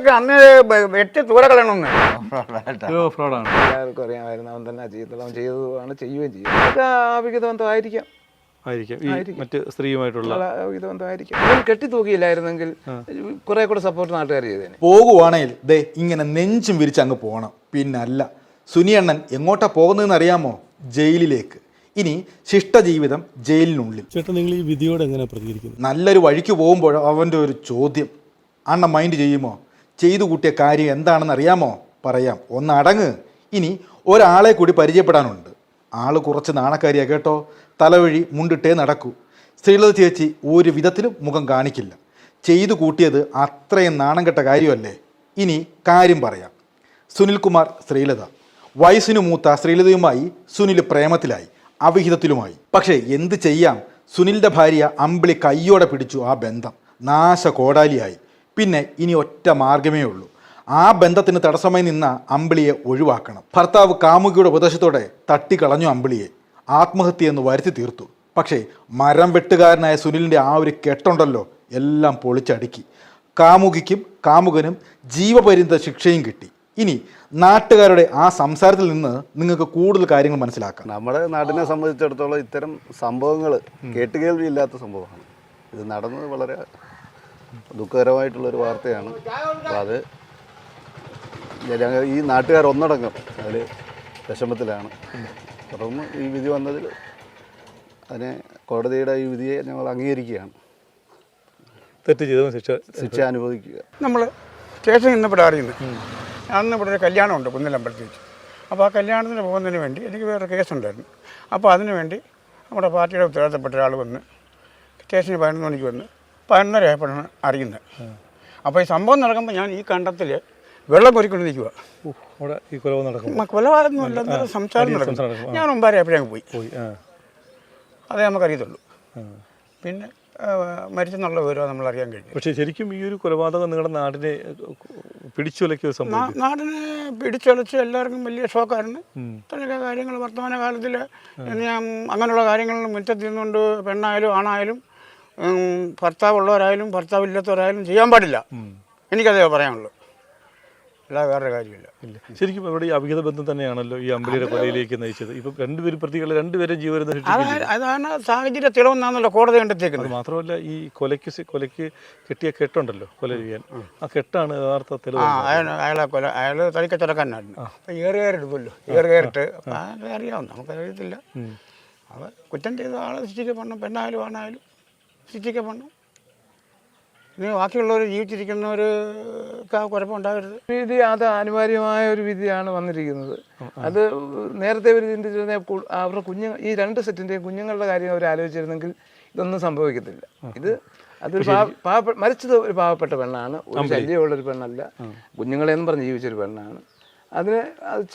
ഇതൊക്കെ അന്ന് വെട്ടി ദൂരെ കളയണമെന്ന് ഫ്രോഡാണ്. എല്ലാവർക്കും അറിയാമായിരുന്നു. അവൻ തന്നെ ചെയ്തോളാം, ചെയ്തതാണ് ചെയ്യുകയും ചെയ്യും. അതൊക്കെ അവിഹിതബന്ധമായിരിക്കാം. മറ്റ് സ്ത്രീയുമായിട്ടുള്ള അവിഹിതബന്ധമായിരിക്കാം. ഇവൻ കെട്ടിത്തൂക്കിയില്ലായിരുന്നെങ്കിൽ കുറെ കൂടെ സപ്പോർട്ട് നാട്ടുകാർ ചെയ്തേനെ. പോകുവാണെങ്കിൽ ദേ ഇങ്ങനെ നെഞ്ചും വിരിച്ച് അങ്ങ് പോകണം. പിന്നല്ല, സുനിയണ്ണൻ എങ്ങോട്ടാ പോകുന്നതെന്ന് അറിയാമോ? ജയിലിലേക്ക്. ഇനി ശിഷ്ടജീവിതം ജയിലിനുള്ളിൽ. ചേട്ടാ, നിങ്ങൾ ഈ വിധിയോട് എങ്ങനെ പ്രതികരിക്കുന്നു? നല്ലൊരു വഴിക്ക് പോകുമ്പോൾ അവൻ്റെ ഒരു ചോദ്യം അണ്ണൻ മൈൻഡ് ചെയ്യുമോ? ചെയ്തു കൂട്ടിയ കാര്യം എന്താണെന്ന് അറിയാമോ? പറയാം, ഒന്ന് അടങ്ങ്. ഇനി ഒരാളെ കൂടി പരിചയപ്പെടാനുണ്ട്. ആൾ കുറച്ച് നാണക്കാരിയാ കേട്ടോ. തലവഴി മുണ്ടിട്ടേ നടക്കൂ. ശ്രീലത ചേച്ചി ഒരു വിധത്തിലും മുഖം കാണിക്കില്ല. ചെയ്തു കൂട്ടിയത് അത്രയും നാണം കെട്ട കാര്യമല്ലേ? ഇനി കാര്യം പറയാം. സുനിൽകുമാർ ശ്രീലത, വയസ്സിനു മൂത്ത ശ്രീലതയുമായി സുനിൽ പ്രേമത്തിലായി, അവിഹിതത്തിലുമായി. പക്ഷേ എന്ത് ചെയ്യാം, സുനിലിൻ്റെ ഭാര്യ അമ്പിളി കയ്യോടെ പിടിച്ചു ആ ബന്ധം. നാശ കോടാലിയായി. പിന്നെ ഇനി ഒറ്റ മാർഗമേ ഉള്ളൂ. ആ ബന്ധത്തിന് തടസ്സമായി നിന്ന അമ്പിളിയെ ഒഴിവാക്കണം. ഭർത്താവ് കാമുകിയുടെ ഉപദേശത്തോടെ തട്ടിക്കളഞ്ഞു അമ്പിളിയെ. ആത്മഹത്യയെന്ന് വരുത്തി തീർത്തു. പക്ഷേ മരം വെട്ടുകാരനായ സുനിലിൻ്റെ ആ ഒരു കെട്ടുണ്ടല്ലോ, എല്ലാം പൊളിച്ചടുക്കി. കാമുകിക്കും കാമുകനും ജീവപര്യന്ത ശിക്ഷയും കിട്ടി. ഇനി നാട്ടുകാരുടെ ആ സംസാരത്തിൽ നിന്ന് നിങ്ങൾക്ക് കൂടുതൽ കാര്യങ്ങൾ മനസ്സിലാക്കാം. നമ്മുടെ നാടിനെ സംബന്ധിച്ചിടത്തോളം ഇത്തരം സംഭവങ്ങൾ കേട്ടുകേൾവിയില്ലാത്ത സംഭവമാണ്. ഇത് നടന്നത് വളരെ ദുഃഖകരമായിട്ടുള്ളൊരു വാർത്തയാണ്. അപ്പോൾ അത് ഈ നാട്ടുകാർ ഒന്നടങ്കം അതിൽ വിഷമത്തിലാണ്. തുടർന്ന് ഈ വിധി വന്നതിൽ അതിനെ കോടതിയുടെ ഈ വിധിയെ ഞങ്ങൾ അംഗീകരിക്കുകയാണ്. തെറ്റ് ചെയ്ത ശിക്ഷ അനുഭവിക്കുക. നമ്മൾ സ്റ്റേഷനിൽ നിന്നപ്പോൾ അറിയുന്നത് അന്ന് ഇവിടെ ഒരു കല്യാണമുണ്ട് കുന്നിലമ്പലത്തിൽ വെച്ച്. അപ്പോൾ ആ കല്യാണത്തിന് പോകുന്നതിന് വേണ്ടി എനിക്ക് വേറെ കേസുണ്ടായിരുന്നു. അപ്പോൾ അതിനു വേണ്ടി നമ്മുടെ പാർട്ടിയുടെ ഉത്തരവാദിത്തപ്പെട്ട ഒരാൾ വന്ന് സ്റ്റേഷനിൽ 11 മണിക്ക് വന്ന് 11:30 ആയപ്പോഴാണ് അറിയുന്നത്. അപ്പോൾ ഈ സംഭവം നടക്കുമ്പോൾ ഞാൻ ഈ കണ്ടത്തിൽ വെള്ളം കോരിക്കൊണ്ട് നിൽക്കുക. കൊലപാതകമൊന്നുമല്ല, സംസാരം നടക്കും. ഞാൻ 9:30 ആയപ്പോഴേ പോയി. അതേ നമുക്കറിയത്തുള്ളൂ. പിന്നെ മരിച്ചെന്നുള്ള വിവരം നമ്മൾ അറിയാൻ കഴിഞ്ഞു. പക്ഷേ ശരിക്കും ഈ ഒരു കൊലപാതകം നിങ്ങളുടെ നാടിനെ പിടിച്ചുലയ്ക്കുക സംഭവം. നാടിനെ പിടിച്ചുലച്ച് എല്ലാവർക്കും വലിയ ഷോക്കായിരുന്നു. ഇത്രയൊക്കെ കാര്യങ്ങൾ വർത്തമാന കാലത്തിൽ അങ്ങനെയുള്ള കാര്യങ്ങൾ മുറ്റത്ത് നിന്നുകൊണ്ട് പെണ്ണായാലും ആണായാലും ഭർത്താവുള്ളവരായാലും ഭർത്താവില്ലാത്തവരായാലും ചെയ്യാൻ പാടില്ല. എനിക്കതേ പറയാനുള്ളൂ, അല്ലാതെ വേറൊരു കാര്യമില്ല. ഇല്ല, ശരിക്കും ഇവിടെ ഈ അവിഹിത ബന്ധം തന്നെയാണല്ലോ ഈ അമ്പിളിയുടെ കൊലയിലേക്ക് നയിച്ചത്. ഇപ്പം രണ്ടുപേരും പ്രതികളെ രണ്ടുപേരും ജീവനം. അതാണ് സാഹചര്യ തെളിവെന്നാണല്ലോ കോടതി കണ്ടെത്തിയേക്കുന്നത്. മാത്രമല്ല ഈ കൊലയ്ക്ക് കെട്ടിയ കെട്ടുണ്ടല്ലോ, കൊല ചെയ്യാൻ, ആ കെട്ടാണ് യഥാർത്ഥ തെളിവ്. അയാൾ തനിക്കച്ചടക്കാരനായിരുന്നു. അപ്പം ഏറുകയറിടുമല്ലോ, ഏറുകയറിട്ട് അറിയാവുന്ന നമുക്കറിയത്തില്ല. അവ കുറ്റം ചെയ്ത ആളെ ശിക്ഷിക്കപ്പെടണം, പെണ്ണായാലും ആണായാലും ശിക്ഷിക്കപ്പെടണം. ഇനി ബാക്കിയുള്ളവർ ജീവിച്ചിരിക്കുന്നവർക്ക് കുഴപ്പമുണ്ടാകരുത്. വിധി അത് അനിവാര്യമായ ഒരു വിധിയാണ് വന്നിരിക്കുന്നത്. അത് നേരത്തെ ഒരു ചിന്തിച്ചിരുന്ന അവരുടെ ഈ 2 സെറ്റിൻ്റെയും കുഞ്ഞുങ്ങളുടെ കാര്യം അവർ ആലോചിച്ചിരുന്നെങ്കിൽ ഇതൊന്നും സംഭവിക്കത്തില്ല. അതൊരു മരിച്ചത് ഒരു പാവപ്പെട്ട പെണ്ണാണ്, ഒരു ശല്യമുള്ളൊരു പെണ്ണല്ല, കുഞ്ഞുങ്ങളെന്ന് പറഞ്ഞ് ജീവിച്ചൊരു പെണ്ണാണ്. അത്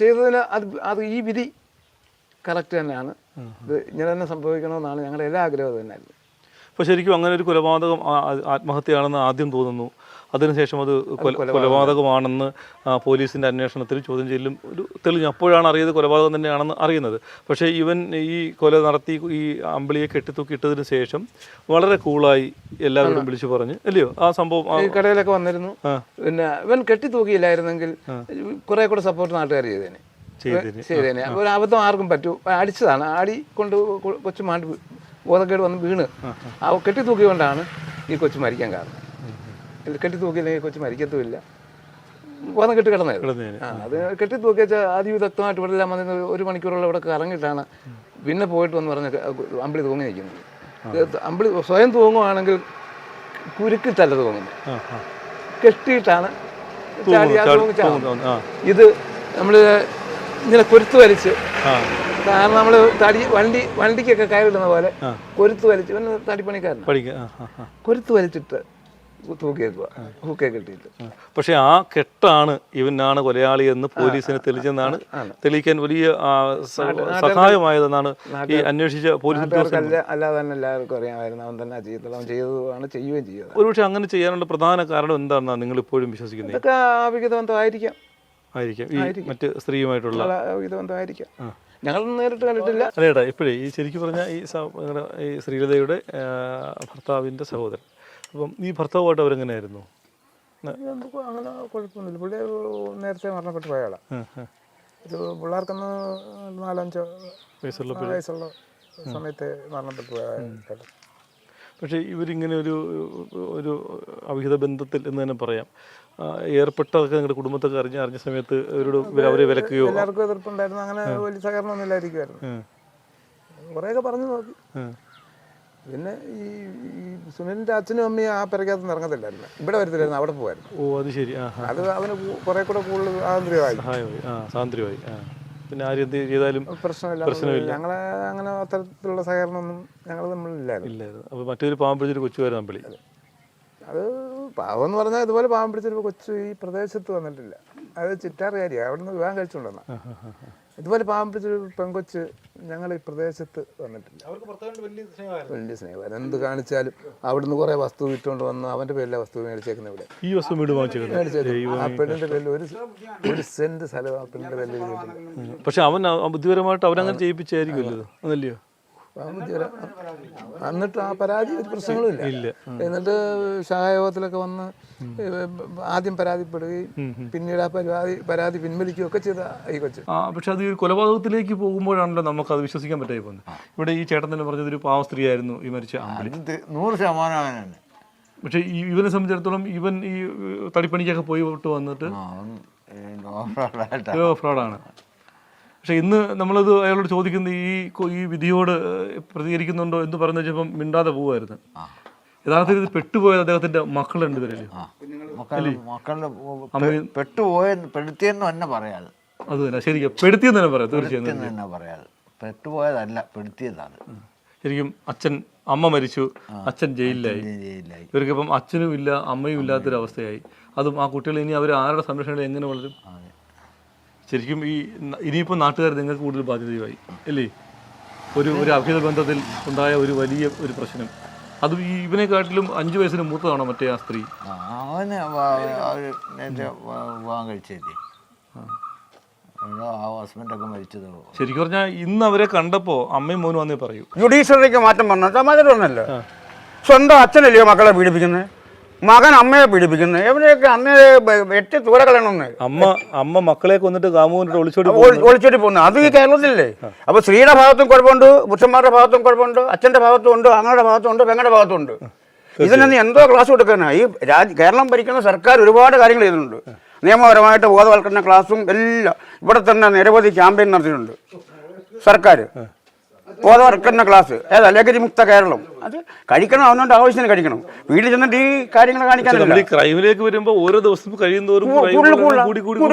ചെയ്തതിന് അത് ഈ വിധി കറക്റ്റ് തന്നെയാണ്. ഇത് ഇങ്ങനെ തന്നെ സംഭവിക്കണമെന്നാണ് ഞങ്ങളുടെ എല്ലാ ആഗ്രഹവും തന്നെയായിരുന്നു. അപ്പോൾ ശരിക്കും അങ്ങനെ ഒരു കൊലപാതകം ആത്മഹത്യയാണെന്ന് ആദ്യം തോന്നുന്നു. അതിനുശേഷം അത് കൊലപാതകമാണെന്ന് പോലീസിൻ്റെ അന്വേഷണത്തിൽ ചോദ്യം ചെയ്യലും ഒരു തെളിഞ്ഞു. അപ്പോഴാണ് അറിയത് കൊലപാതകം തന്നെയാണെന്ന് അറിയുന്നത്. പക്ഷേ ഇവൻ ഈ കൊല നടത്തി ഈ അമ്പിളിയെ കെട്ടിത്തൂക്കിയിട്ടതിന് ശേഷം വളരെ കൂളായി എല്ലാവരും വിളിച്ചു പറഞ്ഞ് അല്ലയോ ആ സംഭവം ഈ കടയിലൊക്കെ വന്നിരുന്നു. പിന്നെ ഇവൻ കെട്ടിത്തൂക്കിയില്ലായിരുന്നെങ്കിൽ കുറെ കൂടെ സപ്പോർട്ട് നാട്ടുകാർ ചെയ്തേനെ. ഒരു അബദ്ധം ആർക്കും പറ്റൂ. അടിച്ചതാണ്, ആടി കൊണ്ട് കൊച്ചു മാണ്ടി ബോധക്കേട് വന്ന് വീണ് ആ കെട്ടിത്തൂക്കിക്കൊണ്ടാണ് ഈ കൊച്ചു മരിക്കാൻ കാരണം. കെട്ടിത്തൂക്കിയില്ലെങ്കിൽ കൊച്ചു മരിക്കത്തുമില്ല, ബോധം കെട്ടി കിടന്നായിരുന്നു. അത് കെട്ടിത്തൂക്കി വെച്ചാൽ അതിവിദഗ്ധമായിട്ട് ഇവിടെ എല്ലാം വന്ന് 1 മണിക്കൂറുള്ള ഇവിടെ കറങ്ങിയിട്ടാണ് പിന്നെ പോയിട്ട് വന്ന് പറഞ്ഞ് അമ്പിളി തൂങ്ങി നിൽക്കുന്നത്. അമ്പിളി സ്വയം തൂങ്ങുവാണെങ്കിൽ കുരുക്കിട്ടല്ല തൂങ്ങുന്നത്, കെട്ടിയിട്ടാണ് ഇത് നമ്മൾ ഇങ്ങനെ കൊരുത്ത് വലിച്ച്. കാരണം നമ്മൾ വണ്ടിക്കൊക്കെ കയറിടുന്ന പോലെ കൊരുത്ത് വലിച്ച്, ഇവന് തടിപ്പണിക്കാരനാണ്, കൊരുത്ത് വലിച്ചിട്ട് തൂക്കിയേക്കുക, ഹൂക്കെ കെട്ടിയിട്ട്. പക്ഷെ ആ കെട്ടാണ് ഇവനാണ് കൊലയാളി എന്ന് പോലീസിന് തെളിഞ്ഞെന്നാണ് തെളിയിക്കാൻ വലിയ സഹായമായതെന്നാണ് ഈ അന്വേഷിച്ച പോലീസ്. അല്ലാതെ തന്നെ എല്ലാവർക്കും അറിയാമായിരുന്നു. അവൻ തന്നെ ചെയ്തോളാം, ചെയ്തതാണ് ചെയ്യുകയും ചെയ്യുക. ഒരുപക്ഷെ അങ്ങനെ ചെയ്യാനുള്ള പ്രധാന കാരണം എന്താണെന്നാണ് നിങ്ങൾ ഇപ്പോഴും വിശ്വസിക്കുന്നത്? ഇതൊക്കെ അവിഹിതബന്ധമായിരിക്കാം. ഈ മറ്റ് സ്ത്രീയുമായിട്ടുള്ള അവിഹിതബന്ധമായിരിക്കാം. ഞങ്ങൾ നേരിട്ട് കണ്ടിട്ടില്ല. അല്ലേടാ, ഇപ്പോഴേ ഈ ശരിക്കും പറഞ്ഞാൽ ഈ ശ്രീലതയുടെ ഭർത്താവിൻ്റെ സഹോദരൻ, അപ്പം ഈ ഭർത്താവുമായിട്ട് അവരെങ്ങനെയായിരുന്നു? അങ്ങനെ കുഴപ്പമൊന്നുമില്ല. പുള്ളി നേരത്തെ മരണപ്പെട്ട് പോയ ആളാണ്. ഒരു പിള്ളേർക്കൊന്ന് 4-5 വയസ്സുള്ള സമയത്ത് മരണപ്പെട്ടു പോയ ആളാണ്. പക്ഷേ ഇവരിങ്ങനെ ഒരു അവിഹിത ബന്ധത്തിൽ എന്ന് തന്നെ പറയാം ഏർപ്പെട്ടതൊക്കെ നിങ്ങളുടെ കുടുംബത്തൊക്കെ അറിഞ്ഞ സമയത്ത് അവരെ വിലക്കുകയോ? എല്ലാവർക്കും എതിർപ്പുണ്ടായിരുന്നു. അങ്ങനെ വലിയ സഹകരണമൊന്നും ഇല്ലായിരിക്കുമായിരുന്നു. കുറേയൊക്കെ പറഞ്ഞു നോക്കി. പിന്നെ ഈ സുനിലിൻ്റെ അച്ഛനും അമ്മയും ആ പെരക്കകത്ത് ഇറങ്ങത്തില്ലായിരുന്നു. ഇവിടെ വരത്തില്ലായിരുന്നു, അവിടെ പോകുമായിരുന്നു. ഓ അത് ശരി. അത് അവന് കുറെ കൂടെ കൂടുതൽ സ്വാതന്ത്ര്യമായി. പിന്നെ ആരും എന്ത് ചെയ്താലും പ്രശ്നമില്ല. ഞങ്ങളെ അങ്ങനെ അത്തരത്തിലുള്ള സഹകരണമൊന്നും ഞങ്ങൾ തമ്മിലില്ലായിരുന്നു. അപ്പോൾ മറ്റൊരു പാവം പിടിച്ചൊരു കൊച്ചുകാരൻ തമ്മിൽ അത് പാവം എന്ന് പറഞ്ഞാൽ ഇതുപോലെ പാവം പിടിച്ചൊരു കൊച്ചു ഈ പ്രദേശത്ത് വന്നിട്ടില്ല. അത് ചിറ്റാറുകാരിയാണ്, അവിടെ നിന്ന് വിവാഹം കഴിച്ചുകൊണ്ടുവന്ന. ഇതുപോലെ പാവം പിടിച്ചൊരു പെങ്കൊച്ച് ഞങ്ങൾ ഈ പ്രദേശത്ത് വന്നിട്ടില്ല. വലിയ സ്നേഹമായിരുന്നു. എന്ത് കാണിച്ചാലും അവിടുന്ന് കുറേ വസ്തു വിറ്റുകൊണ്ട് വന്ന് അവൻ്റെ പേരിലെ വസ്തു മേടിച്ചേക്കുന്ന ഇവിടെ. ഈ വസ്തു മേടിച്ചേക്കുന്നത് ആ പെണ്ണിൻ്റെ പേരിൽ ഒരു സെന്റ് സ്ഥലം ആ പെണ്ണിൻ്റെ പേരിൽ. പക്ഷെ അവൻ ബുദ്ധിപരമായിട്ട് അവരങ്ങനെ ചെയ്യിപ്പിച്ചായിരിക്കുമല്ലോ, അതല്ലയോ? എന്നിട്ട് ആ പരാതി ഒരു പ്രശ്നങ്ങളും ഇല്ല. എന്നിട്ട് സഹായോഗത്തിലൊക്കെ വന്ന് ആദ്യം പരാതിപ്പെടുകയും പിന്നീട് ആ പരാതി പിൻവലിക്കുകയും ഒക്കെ ചെയ്ത ഈ കൊച്ചു. പക്ഷെ അത് ഈ കൊലപാതകത്തിലേക്ക് പോകുമ്പോഴാണല്ലോ നമുക്കത് വിശ്വസിക്കാൻ പറ്റായി പോകുന്നത്. ഇവിടെ ഈ ചേട്ടൻ തന്നെ പറഞ്ഞത് ഒരു പാവ സ്ത്രീ ആയിരുന്നു ഈ മരിച്ച അമ്പിളി. 100% പക്ഷെ ഇവനെ സംബന്ധിച്ചിടത്തോളം ഇവൻ ഈ തടിപ്പണിക്കൊക്കെ പോയിട്ട് വന്നിട്ട് ഫ്രോഡാണ്. പക്ഷെ ഇന്ന് നമ്മളത് അയാളോട് ചോദിക്കുന്നത് ഈ വിധിയോട് പ്രതികരിക്കുന്നുണ്ടോ എന്ന് പറഞ്ഞു വെച്ചപ്പം മിണ്ടാതെ പോവായിരുന്നു. യഥാർത്ഥത്തിൽ ഇത് പെട്ടുപോയത് അദ്ദേഹത്തിന്റെ മക്കൾ രണ്ടുപേരല്ലേ? പെടുത്തിയെന്ന് തന്നെ പറയാതെ. അത് തന്നെ ശരിക്കും പെടുത്തിയെന്ന് തന്നെ പറയാം. തീർച്ചയായും പറയാതെ പെട്ടുപോയതല്ല, പെടുത്തിയതാണ്. ശരിക്കും അമ്മ മരിച്ചു, അച്ഛൻ ജയിലിലായി. ഇവർക്കിപ്പം അച്ഛനും ഇല്ല അമ്മയും ഇല്ലാത്തൊരവസ്ഥയായി. അതും ആ കുട്ടികൾ ഇനി അവർ ആരുടെ സംരക്ഷണയിൽ എങ്ങനെ വളരും? ശരിക്കും ഇനിയിപ്പോൾ നാട്ടുകാർ നിങ്ങൾക്ക് കൂടുതൽ ബാധ്യതയായി അല്ലേ? ഒരു അഭിഹിത ബന്ധത്തിൽ ഉണ്ടായ ഒരു വലിയ ഒരു പ്രശ്നം, അതും ഇവനെക്കാട്ടിലും 5 വയസ്സിന് മൂത്തതാണോ മറ്റേ ആ സ്ത്രീ? അവന് വിവാഹം കഴിച്ചേരി ഹസ്ബൻഡൊക്കെ മരിച്ചതോ. ശരിക്കും പറഞ്ഞാൽ ഇന്ന് അവരെ കണ്ടപ്പോൾ അമ്മയും മോനും വന്നേ പറയൂ. ജുഡീഷ്യറിക്ക് മാറ്റം വന്നത് സമാധാനമൊന്നുമല്ല. സ്വന്തം അച്ഛനല്ലയോ മക്കളെ പീഡിപ്പിക്കുന്നത്, മകൻ അമ്മയെ പീഡിപ്പിക്കുന്നത്. എവരെയൊക്കെ അന്ന് 8 തൂര കളയണമെന്ന് അമ്മ മക്കളെ കൊന്നിട്ട് കാമുവിന്റെ ഒളിച്ചോടി പോകുന്നത്. അത് ഈ കേരളത്തിലല്ലേ? അപ്പൊ സ്ത്രീയുടെ ഭാഗത്തും കുഴപ്പമുണ്ട്, പുരുഷന്മാരുടെ ഭാഗത്തും കുഴപ്പമുണ്ട്, അച്ഛന്റെ ഭാഗത്തും ഉണ്ട്, അങ്ങയുടെ ഭാഗത്തും ഉണ്ട്, പെങ്ങളുടെ ഭാഗത്തും ഉണ്ട്. ഇതിനൊന്നും എന്തോ ക്ലാസ് കൊടുക്കാനാ? ഈ കേരളം ഭരിക്കുന്ന സർക്കാർ ഒരുപാട് കാര്യങ്ങൾ ചെയ്തിട്ടുണ്ട്. നിയമപരമായിട്ട് ബോധവൽക്കരണ ക്ലാസ്സും എല്ലാം. ഇവിടെ തന്നെ നിരവധി ക്യാമ്പയിൻ നടത്തിയിട്ടുണ്ട് സർക്കാർ. ബോധവൽക്കരണ ക്ലാസ് ലഹരി മുക്ത കേരളം. അത് കഴിക്കണം, അവനോണ്ട് ആവശ്യത്തിന് കഴിക്കണം. വീട്ടിൽ ചെന്നിട്ട് ഈ കാര്യങ്ങൾ കാണിക്കാനില്ല. ക്രൈമിലേക്ക് വരുമ്പോൾ ഓരോ ദിവസം കഴിയുന്നവരും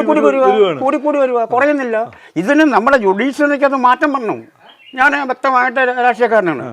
കൂടി വരുക, കുറയുന്നില്ല. ഇതിന് നമ്മുടെ ജുഡീഷ്യറിക്ക് അത് മാറ്റം വരണം. ഞാൻ വ്യക്തമായിട്ട് രാഷ്ട്രീയക്കാരനാണ്.